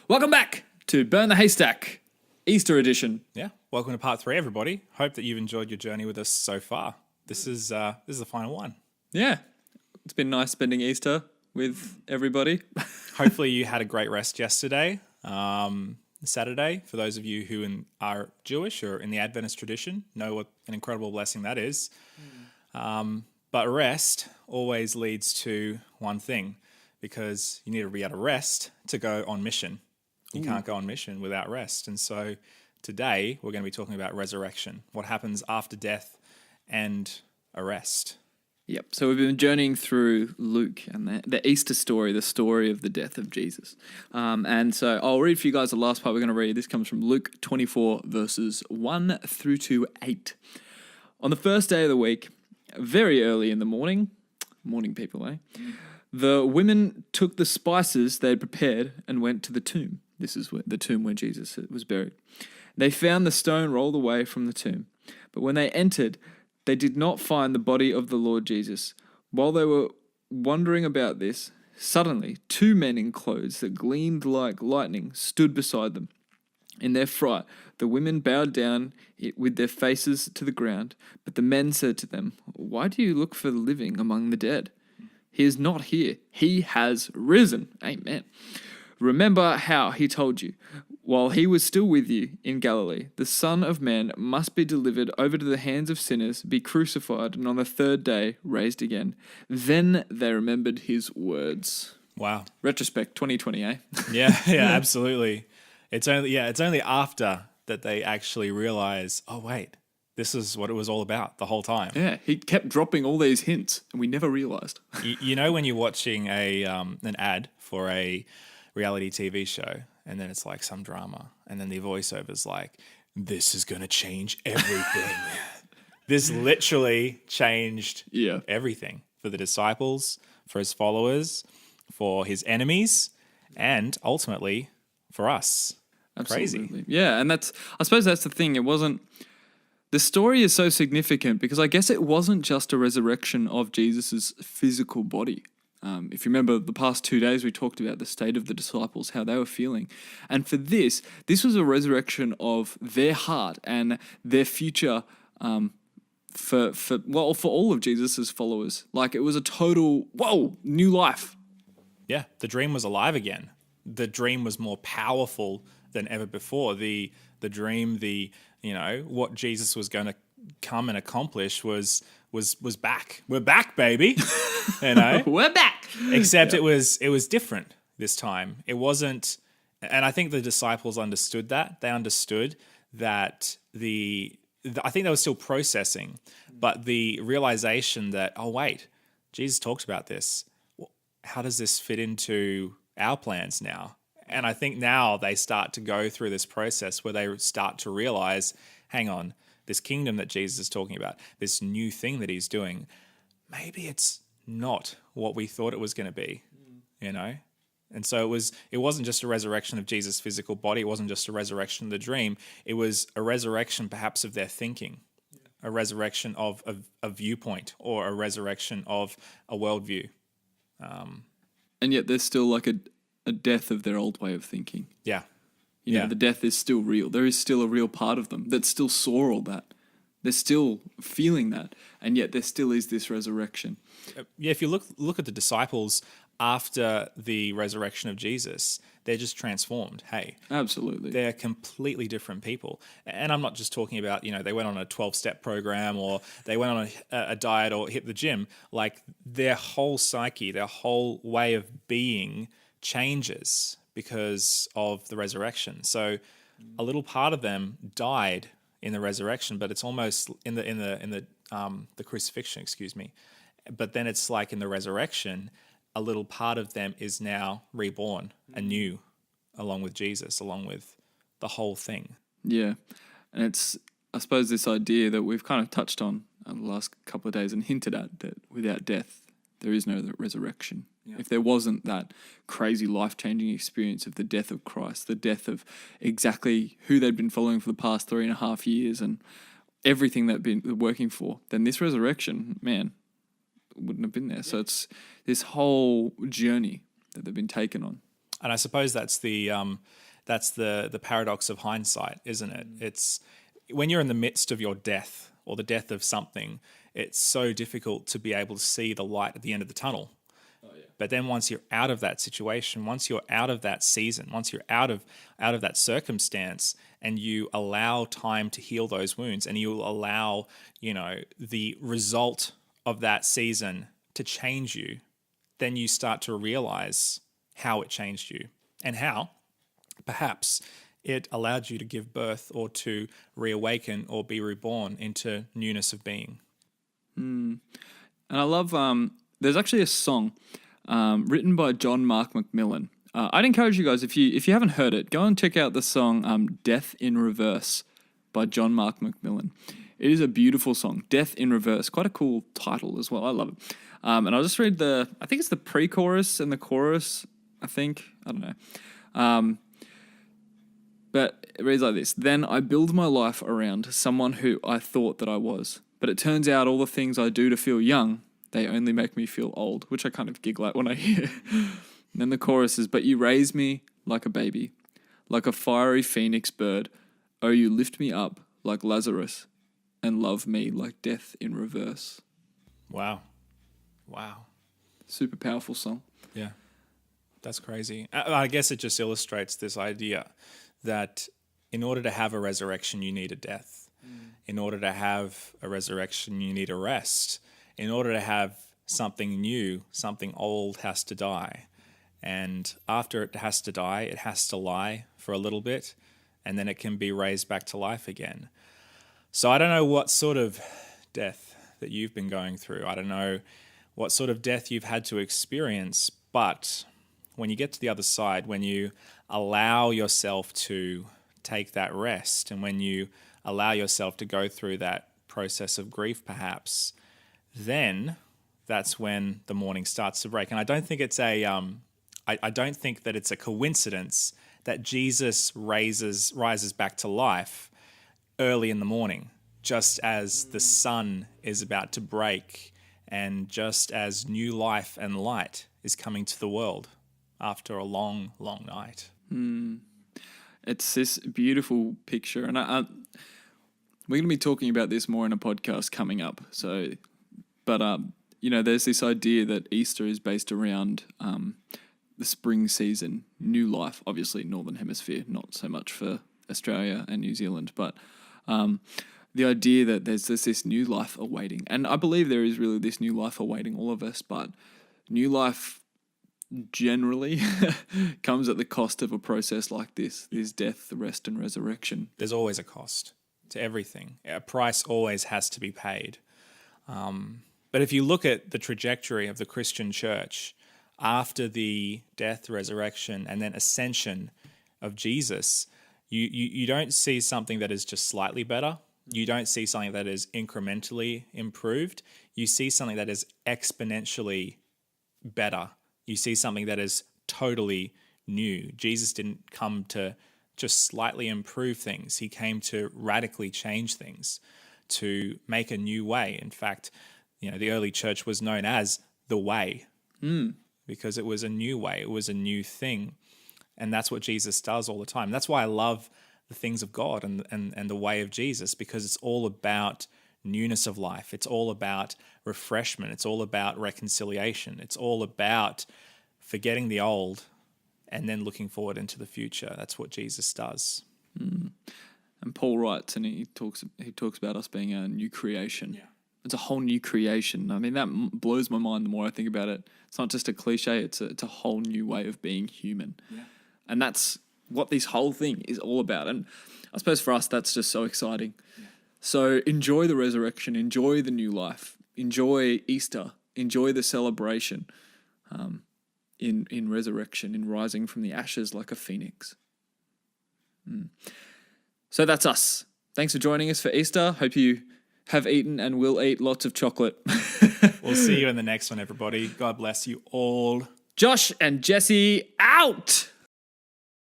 Welcome back to Burn the Haystack, Easter edition. Yeah, welcome to part 3, everybody. Hope that you've enjoyed your journey with us so far. This is the final one. Yeah, it's been nice spending Easter with everybody. Hopefully you had a great rest yesterday, Saturday. For those of you who are Jewish or in the Adventist tradition, know what an incredible blessing that is. But rest always leads to one thing, because you need to be able to rest to go on mission. You can't go on mission without rest. And so today we're going to be talking about resurrection, what happens after death and arrest. Yep, so we've been journeying through Luke and the Easter story, the story of the death of Jesus. And so I'll read for you guys the last part we're going to read. This comes from Luke 24, verses 1 through to 8. On the first day of the week, very early in the morning people, eh? The women took the spices they had prepared and went to the tomb. This is the tomb where Jesus was buried. They found the stone rolled away from the tomb. But when they entered, they did not find the body of the Lord Jesus. While they were wondering about this, suddenly 2 men in clothes that gleamed like lightning stood beside them. In their fright, the women bowed down with their faces to the ground. But the men said to them, "Why do you look for the living among the dead? He is not here. He has risen." Amen. Remember how he told you, while he was still with you in Galilee, the Son of Man must be delivered over to the hands of sinners, be crucified, and on the third day raised again. Then they remembered his words. Wow. Retrospect 2020, eh? Yeah, absolutely. It's only after that they actually realize, oh wait, this is what it was all about the whole time. Yeah, he kept dropping all these hints, and we never realized. You know when you're watching an ad for a reality TV show, and then it's like some drama, and then the voiceover's like, "This is going to change everything." This literally changed everything for the disciples, for his followers, for his enemies, and ultimately for us. Absolutely. Crazy. Yeah, and I suppose that's the thing. The story is so significant because I guess it wasn't just a resurrection of Jesus's physical body. If you remember the past 2 days, we talked about the state of the disciples, how they were feeling. And for this was a resurrection of their heart and their future for all of Jesus's followers. Like it was a total, new life. Yeah, the dream was alive again. The dream was more powerful than ever before. The dream, what Jesus was going to come and accomplish was back. We're back, baby. We're back. Except it was different this time. It wasn't, and I think the disciples understood that. They understood that I think they were still processing, but the realization that, oh wait, Jesus talked about this. How does this fit into our plans now? And I think now they start to go through this process where they start to realize, hang on, this kingdom that Jesus is talking about, this new thing that he's doing, maybe it's not what we thought it was going to be, And so it wasn't just a resurrection of Jesus' physical body. It wasn't just a resurrection of the dream. It was a resurrection perhaps of their thinking, a resurrection of a viewpoint, or a resurrection of a worldview. And yet there's still like a death of their old way of thinking. Yeah. The death is still real. There is still a real part of them that still saw all that. They're still feeling that. And yet there still is this resurrection. Yeah, if you look at the disciples after the resurrection of Jesus, they're just transformed. Hey. Absolutely. They're completely different people. And I'm not just talking about, they went on a 12-step program or they went on a diet or hit the gym. Like their whole psyche, their whole way of being changes because of the resurrection. So a little part of them died in the resurrection, but it's almost in the crucifixion, excuse me. But then it's like in the resurrection, a little part of them is now reborn anew, along with Jesus, along with the whole thing. Yeah, and it's, I suppose, this idea that we've kind of touched on the last couple of days and hinted at, that without death, there is no resurrection. Yeah. If there wasn't that crazy life-changing experience of the death of Christ, the death of exactly who they'd been following for the past 3.5 years and everything they'd been working for, then this resurrection, man, wouldn't have been there. Yeah. So it's this whole journey that they've been taken on. And I suppose that's the paradox of hindsight, isn't it? It's when you're in the midst of your death or the death of something, it's so difficult to be able to see the light at the end of the tunnel. But then once you're out of that situation, once you're out of that season, once you're out of that circumstance, and you allow time to heal those wounds, and you allow, the result of that season to change you, then you start to realize how it changed you and how perhaps it allowed you to give birth or to reawaken or be reborn into newness of being. And I love, there's actually a song written by John Mark McMillan. I'd encourage you guys, if you haven't heard it, go and check out the song Death in Reverse by John Mark McMillan. It is a beautiful song, Death in Reverse. Quite a cool title as well. I love it. And I'll just read I think it's the pre-chorus and the chorus, I don't know. But it reads like this. Then I build my life around someone who I thought that I was. But it turns out all the things I do to feel young, they only make me feel old, which I kind of giggle at when I hear. And then the chorus is, but you raise me like a baby, like a fiery phoenix bird. Oh, you lift me up like Lazarus and love me like death in reverse. Wow. Super powerful song. Yeah, that's crazy. I guess it just illustrates this idea that in order to have a resurrection, you need a death. In order to have a resurrection, you need a rest. In order to have something new, something old has to die. And after it has to die, it has to lie for a little bit, and then it can be raised back to life again. So I don't know what sort of death that you've been going through. I don't know what sort of death you've had to experience, but when you get to the other side, when you allow yourself to take that rest, and when you allow yourself to go through that process of grief perhaps, then that's when the morning starts to break. And I don't think it's I don't think that it's a coincidence that Jesus rises back to life early in the morning, just as the sun is about to break and just as new life and light is coming to the world after a long, long night. It's this beautiful picture. And we're going to be talking about this more in a podcast coming up. So, but, there's this idea that Easter is based around the spring season, new life, obviously Northern Hemisphere, not so much for Australia and New Zealand, but the idea that there's this new life awaiting. And I believe there is really this new life awaiting all of us, but new life generally comes at the cost of a process like this death, the rest and resurrection. There's always a cost to everything. A price always has to be paid. But if you look at the trajectory of the Christian church after the death, resurrection, and then ascension of Jesus, you don't see something that is just slightly better. You don't see something that is incrementally improved. You see something that is exponentially better. You see something that is totally new. Jesus didn't come to just slightly improve things. He came to radically change things, to make a new way. In fact, the early church was known as the way because it was a new way. It was a new thing. And that's what Jesus does all the time. That's why I love the things of God and the way of Jesus, because it's all about newness of life. It's all about refreshment. It's all about reconciliation. It's all about forgetting the old and then looking forward into the future. That's what Jesus does. And Paul writes, and he talks about us being a new creation. Yeah. It's a whole new creation. I mean, that blows my mind the more I think about it. It's not just a cliche. It's a whole new way of being human. Yeah. And that's what this whole thing is all about. And I suppose for us, that's just so exciting. Yeah. So enjoy the resurrection. Enjoy the new life. Enjoy Easter. Enjoy the celebration in resurrection, in rising from the ashes like a phoenix. So that's us. Thanks for joining us for Easter. Hope you have eaten and will eat lots of chocolate. We'll see you in the next one, everybody. God bless you all. Josh and Jesse out.